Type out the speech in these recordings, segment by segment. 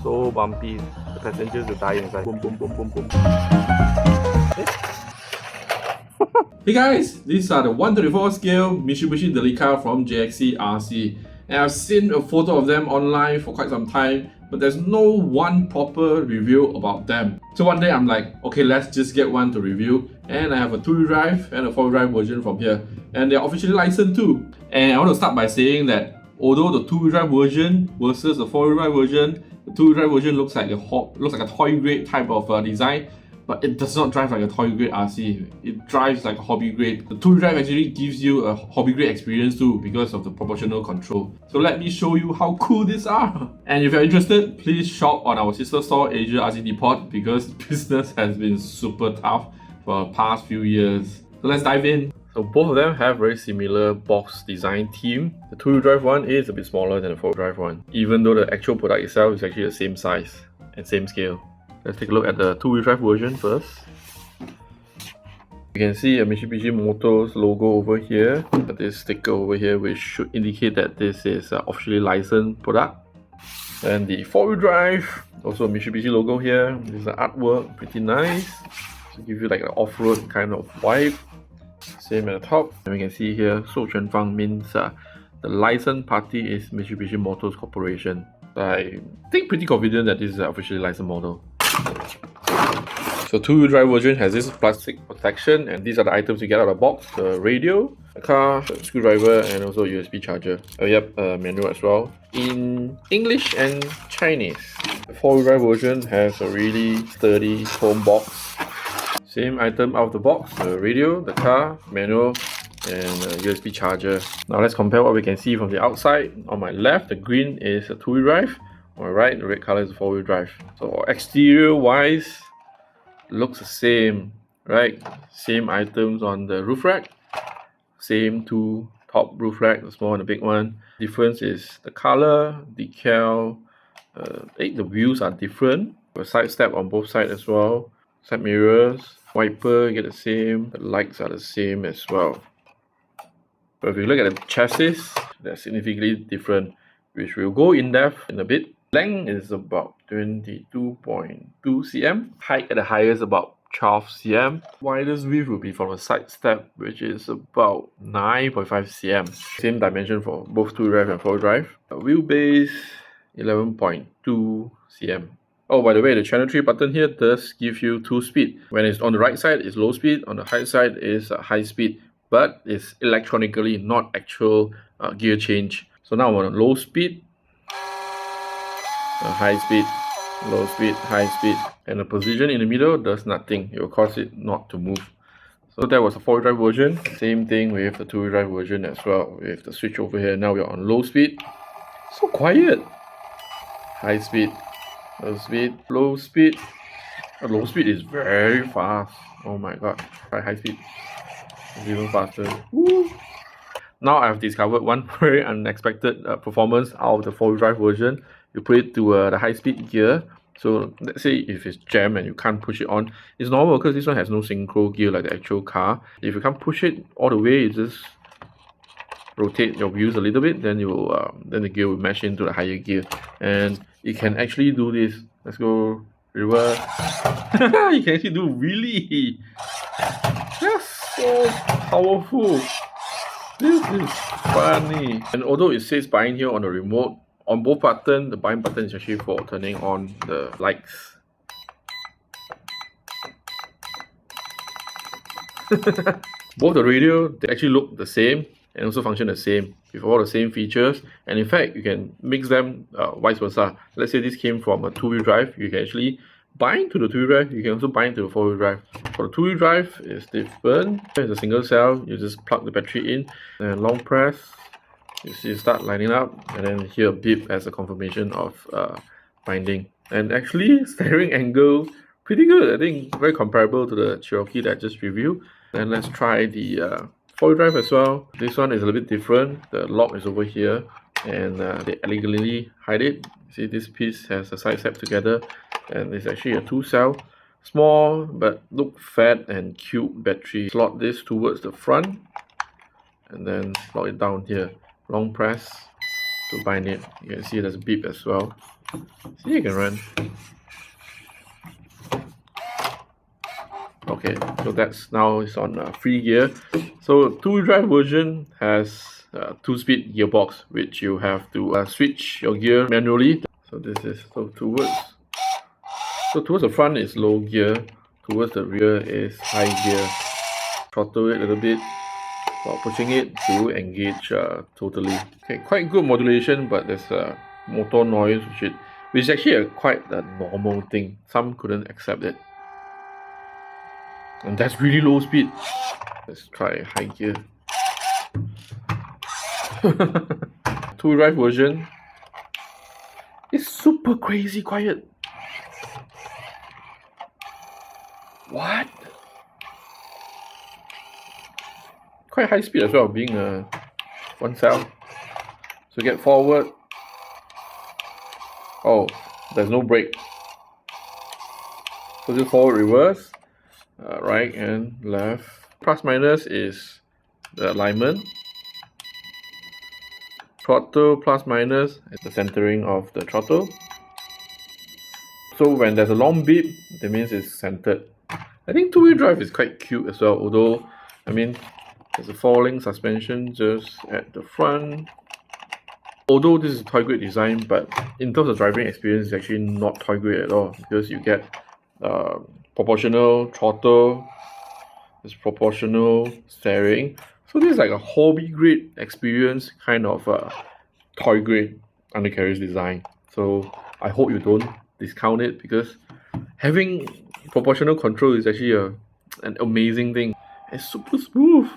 So bumpy. The passengers will die inside. Boom, boom, boom, boom, boom. Hey guys, these are the 1/24 scale Mitsubishi Delica from JXC RC. And I've seen a photo of them online for quite some time, but there's no one proper review about them. So one day I'm like, okay, let's just get one to review. And I have a 2-wheel drive and a 4-wheel drive version from here. And they're officially licensed too. And I want to start by saying that although the 2-wheel drive version versus the 4-wheel drive version, the 2-wheel drive version looks like a toy grade type of design, but it does not drive like a toy grade RC. It drives like a hobby grade. The 2-wheel drive actually gives you a hobby grade experience too because of the proportional control. So let me show you how cool these are. And if you're interested, please shop on our sister store Asia RC Depot because business has been super tough for the past few years. So let's dive in. So both of them have very similar box design theme. The 2-wheel drive one is a bit smaller than the 4-wheel drive one, even though the actual product itself is actually the same size and same scale. Let's take a look at the 2-wheel drive version first. You can see a Mitsubishi Motors logo over here, this sticker over here which should indicate that this is an officially licensed product. And the 4-wheel drive, also a Mitsubishi logo here. This is the artwork, pretty nice. To give you like an off-road kind of vibe. Same at the top. And we can see here, 授权方 means the licensed party is Mitsubishi Motors Corporation. I think pretty confident that this is an officially licensed model. So 2-wheel drive version has this plastic protection, and these are the items you get out of the box: the radio, a car, a screwdriver, and also a USB charger. Oh yep, a manual as well in English and Chinese. The 4-wheel drive version has a really sturdy foam box. Same item out of the box: the radio, the car, manual, and a USB charger. Now let's compare what we can see from the outside. On my left, the green is a 2-wheel drive. On my right, the red color is a 4-wheel drive. So exterior wise, looks the same, right? Same items on the roof rack. Same two top roof rack, the small and the big one. Difference is the color, decal. The wheels are different. A side step on both sides as well. Side mirrors, wiper, you get the same. The lights are the same as well. But if you look at the chassis, they're significantly different, which we'll go in depth in a bit. Length is about 22.2 cm. Height at the highest about 12 cm. Widest width will be from a side step, which is about 9.5 cm. Same dimension for both 2-wheel drive and 4-wheel drive. Wheelbase 11.2 cm. Oh, by the way, the channel 3 button here does give you 2 speed. When it's on the right side, it's low speed. On the high side is high speed, but it's electronically, not actual gear change. So now I'm on low speed, high speed, low speed, high speed, and the position in the middle does nothing. It will cause it not to move. So that was the 4-wheel drive version. Same thing with the 2-wheel drive version as well. With the switch over here, now we are on low speed. So quiet. High speed, low speed, low speed. Low speed is very fast. Oh my god. Try high speed. It's even faster. Woo. Now I've discovered one very unexpected performance out of the 4-wheel drive version. You put it to the high-speed gear. So let's say if it's jammed and you can't push it on, it's normal because this one has no synchro gear like the actual car. If you can't push it all the way, you just rotate your wheels a little bit, then you will then the gear will mesh into the higher gear, and it can actually do this. Let's go reverse. You can actually do really. That's so powerful. This is funny. And although it says bind here on the remote, on both buttons, the bind button is actually for turning on the lights. Both the radio, they actually look the same and also function the same with all the same features. And in fact, you can mix them vice versa. Let's say this came from a 2-wheel drive, you can actually bind to the 2-wheel drive, you can also bind to the 4-wheel drive. For the 2-wheel drive, it's different. It's a single cell, you just plug the battery in and long press. You see it start lining up, and then hear a beep as a confirmation of binding. And actually, steering angle, pretty good. I think very comparable to the Cherokee that I just reviewed. Then let's try the 4-wheel drive as well. This one is a little bit different. The lock is over here, and they elegantly hide it. See, this piece has a side step together, and it's actually a 2-cell. Small, but look fat and cute battery. Slot this towards the front, and then slot it down here. Long press, to bind it. You can see there's a beep as well. See, you can run. Okay, so that's now it's on free gear. So two-wheel drive version has 2-speed gearbox, which you have to switch your gear manually. So this is towards the front is low gear, towards the rear is high gear. Throttle it a little bit while pushing it to engage totally. Okay, quite good modulation, but there's a motor noise which is actually quite a normal thing. Some couldn't accept it. And that's really low speed. Let's try high gear. Two-wheel drive version is super crazy quiet. What? Quite high speed as well, being a one cell. So get forward. Oh, there's no brake. So just forward, reverse, right and left. Plus minus is the alignment. Throttle plus minus is the centering of the throttle. So when there's a long beep, that means it's centered. I think two-wheel drive is quite cute as well, although, I mean, there's a four-link suspension just at the front. Although this is toy grade design, but in terms of driving experience, it's actually not toy grade at all, because you get proportional throttle, there's proportional steering. So this is like a hobby grade experience, kind of toy grade undercarriage design. So I hope you don't discount it, because having proportional control is actually an amazing thing. It's super smooth.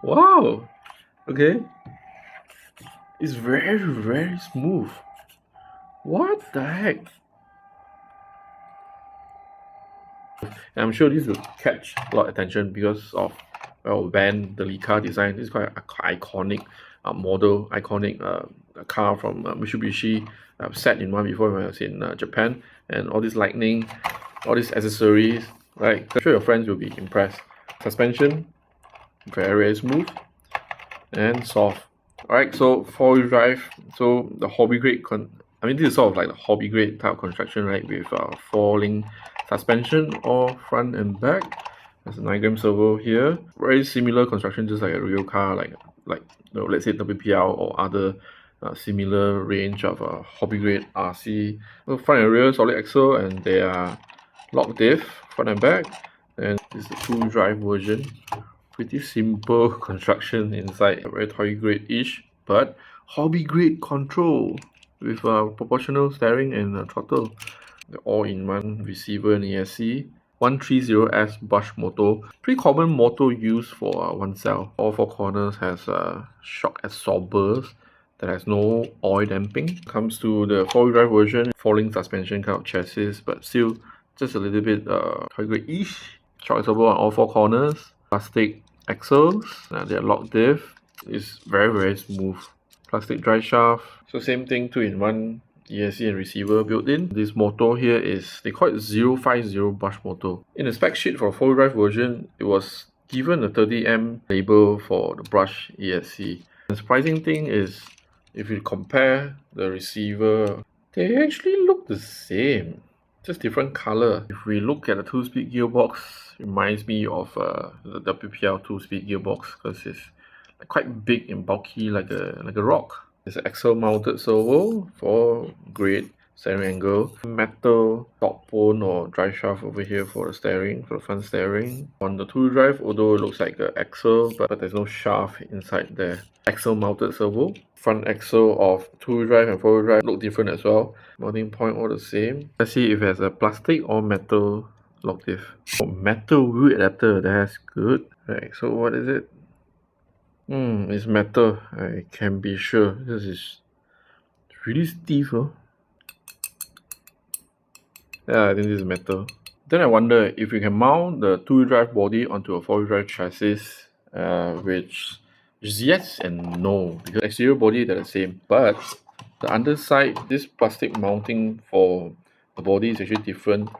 Wow. Okay. It's very, very smooth. What the heck? And I'm sure this will catch a lot of attention because of, well, van Delica design. This is quite an iconic model, iconic car from Mitsubishi. I've sat in one before when I was in Japan, and all this lightning, all these accessories, right? I'm sure your friends will be impressed. Suspension, very, very smooth and soft. Alright, so four-wheel drive. So the hobby grade, this is sort of like the hobby grade type of construction, right? With four-link suspension, all front and back. There's a 9-gram servo here. Very similar construction, just like a real car, like let's say WPL or other similar range of hobby grade RC. So front and rear solid axle, and they are lock diff front and back. And this is the two-wheel drive version. Pretty simple construction inside, very toy grade-ish, but hobby grade control with proportional steering and throttle. The all-in-one receiver and ESC. 130S brush motor. Pretty common motor used for one cell. All four corners has shock absorbers that has no oil damping. Comes to the four-wheel drive version, four-link suspension kind of chassis, but still just a little bit toy grade-ish. Shock absorber on all four corners. Plastic axles, they're lock diff. It's very, very smooth. Plastic drive shaft. So same thing, 2-in-1 ESC and receiver built in. This motor here is, they call it 050 brush motor. In the spec sheet for 4-wheel drive version, it was given a 30M label for the brush ESC. The surprising thing is, if you compare the receiver, they actually look the same, just different color. If we look at the 2-speed gearbox, it reminds me of the WPL 2-speed gearbox, because it's quite big and bulky, like a rock. There's an axle mounted servo for great steering angle. Metal top bone or drive shaft over here for the steering, for the front steering. On the 2-wheel drive, although it looks like an axle, but there's no shaft inside there. Axle mounted servo. Front axle of 2-wheel drive and 4-wheel drive look different as well. Mounting point all the same. Let's see if it has a plastic or metal lock diff. Oh, metal wheel adapter, that's good. Right, so what is it? It's metal. I can be sure. This is really stiff, huh? Yeah, I think this is metal. Then I wonder if we can mount the 2-wheel drive body onto a 4-wheel drive chassis, which is yes and no, because exterior body they're the same, but the underside, this plastic mounting for the body is actually different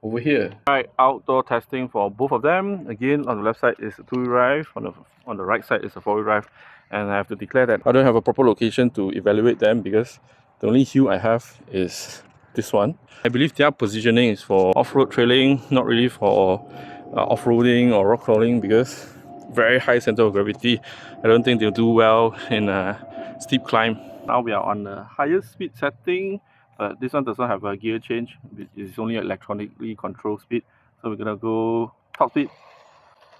over here. Alright, outdoor testing for both of them. Again, on the left side is the 2-wheel drive, on the right side is the 4-wheel drive. and I have to declare that I don't have a proper location to evaluate them because the only hill I have is this one. I believe their positioning is for off-road trailing, not really for off-roading or rock crawling, because very high center of gravity. I don't think they'll do well in a steep climb. Now we are on the highest speed setting, but this one does not have a gear change. It's only electronically controlled speed. So we're gonna go top speed,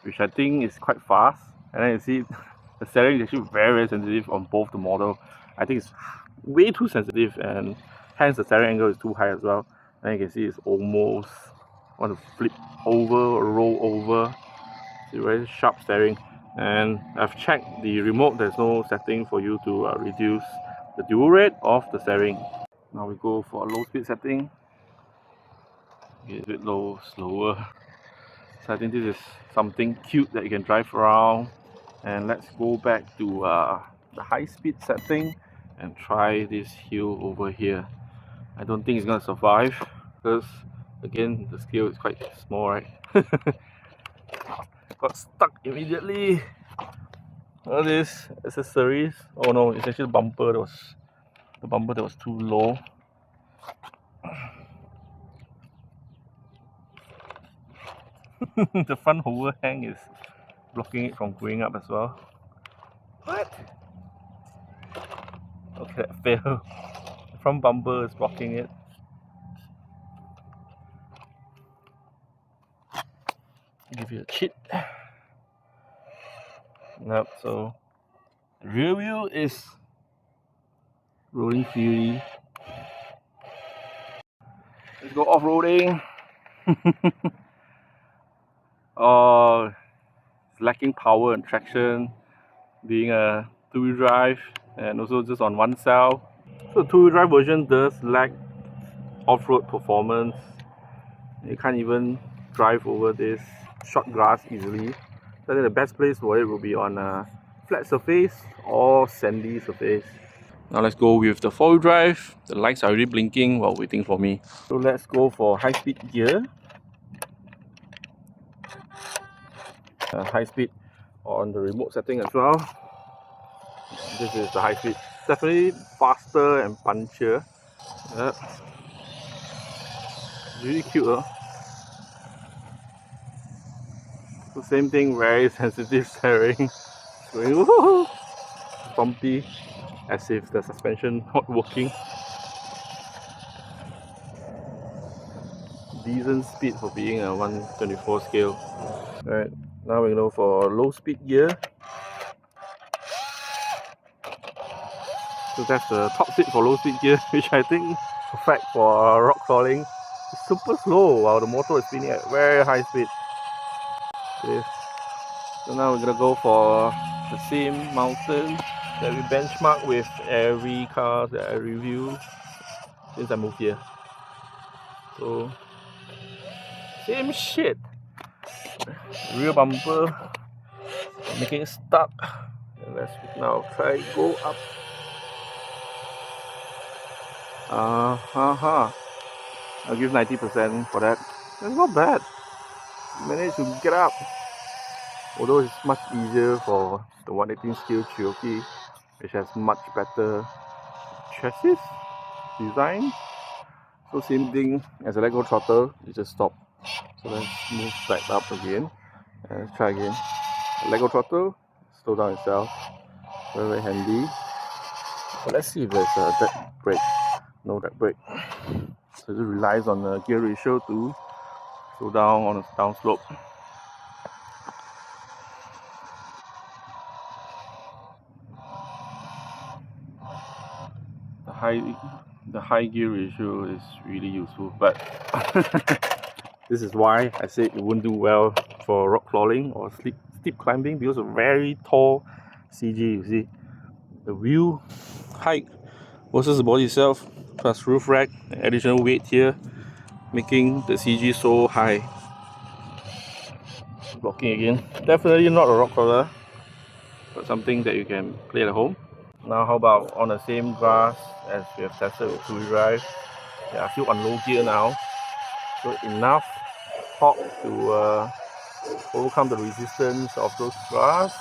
which I think is quite fast. And then you see the steering is actually very sensitive on both the model. I think it's way too sensitive, and hence the steering angle is too high as well. And you can see it's almost want to flip over or roll over. It's very sharp steering. And I've checked the remote, there's no setting for you to reduce the dual rate of the steering. Now we go for a low speed setting. It's a bit low, slower. So I think this is something cute that you can drive around. And let's go back to the high speed setting and try this hill over here. I don't think it's gonna survive because again the scale is quite small, right? Got stuck immediately. All these accessories. Oh no, it's actually the bumper that was too low. The front overhang is blocking it from going up as well. What? Okay, that failed. The front bumper is blocking it. Give you a cheat. Nope, so the rear wheel is rolling freely. Let's go off-roading. Oh, it's lacking power and traction, being a two-wheel drive and also just on one cell. So the two-wheel drive version does lack off-road performance. You can't even drive over this short grass easily. So I think the best place for it will be on a flat surface or sandy surface. Now let's go with the four-wheel drive. The lights are already blinking while waiting for me. So let's go for high-speed gear. High speed on the remote setting as well. This is the high speed. Definitely faster and punchier. Yep. Really cute, huh? So same thing, very sensitive steering. Going bumpy, as if the suspension not working. Decent speed for being a 124 scale. Alright, now we go for low speed gear. So that's the top speed for low speed gear, which I think perfect for rock crawling. It's super slow while the motor is spinning at very high speed. Okay. So now we're gonna go for the same mountain that we benchmark with every car that I review since I moved here. So same shit. Rear bumper making it stuck. And let's now try go up. I'll give 90% for that. That's not bad. Managed to get up. Although it's much easier for the 118 scale Cherokee, which has much better chassis design. So same thing as a let go throttle, you just stop. So let's move back up again. And let's try again. Let go throttle, slow down itself. Very, very handy. But let's see if there's a dead brake. No dead brake. So it relies on the gear ratio to slow down on a down slope. The high gear ratio is really useful, but this is why I said it wouldn't do well for rock crawling or steep climbing, because of very tall CG. You see the wheel height versus the body itself, plus roof rack, additional weight here, making the CG so high. Blocking again. Definitely not a rock crawler, but something that you can play at home. Now how about on the same grass as we have tested with two-wheel drive? They are still on low gear now, so enough torque to overcome the resistance of those grass.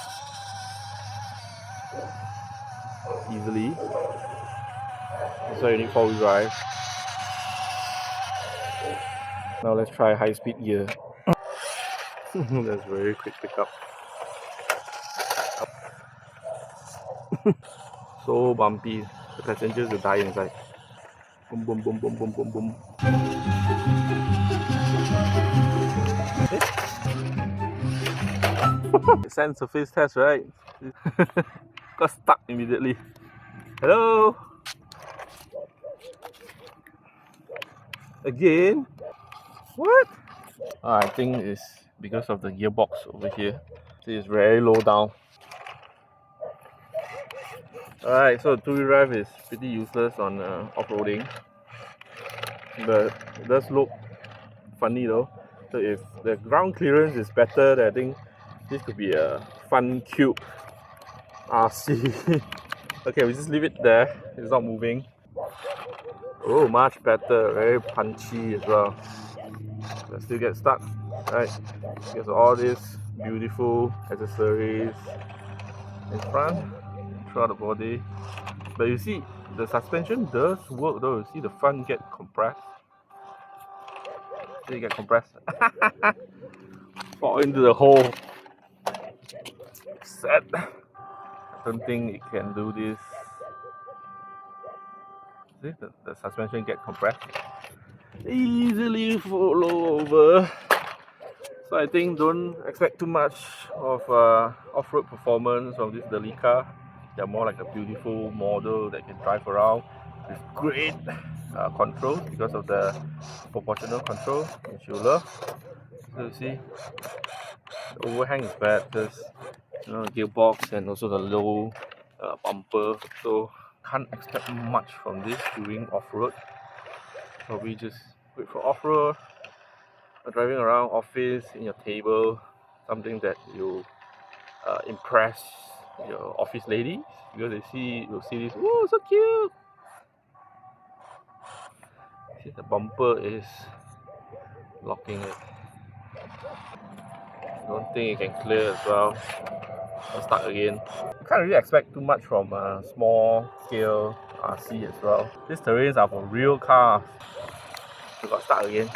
easily. That's why you need 4-wheel drive. Now let's try high-speed gear. That's very quick pickup. So bumpy, the passengers will die inside. Boom, boom, boom, boom, boom, boom, boom. Sand surface test, right? Got stuck immediately. Hello? Again? What? I think it's because of the gearbox over here. It's very low down. Alright, so 2-wheel drive is pretty useless on off-roading. But it does look funny though. So if the ground clearance is better, then I think this could be a fun cube RC. Okay, we just leave it there. It's not moving. Oh, much better. Very punchy as well. But still get stuck. Right. Because all these beautiful accessories in front, throughout the body. But you see, the suspension does work though. You see the front get compressed. See, it get compressed. Fall into the hole. Sad. I don't think it can do this. See, the suspension get compressed. Easily follow over. So I think don't expect too much of off-road performance from this Delica. They're more like a beautiful model that can drive around with great control because of the proportional control, which you love. So you see, the overhang is bad because gearbox and also the low bumper. So can't expect much from this during off-road. Probably just wait for off-road, driving around office, in your table, something that you impress your office ladies because you'll see this. Oh, so cute! See, the bumper is locking it. Don't think it can clear as well. I'm stuck again. Can't really expect too much from a small scale RC as well. These terrains are for real cars. We got stuck again.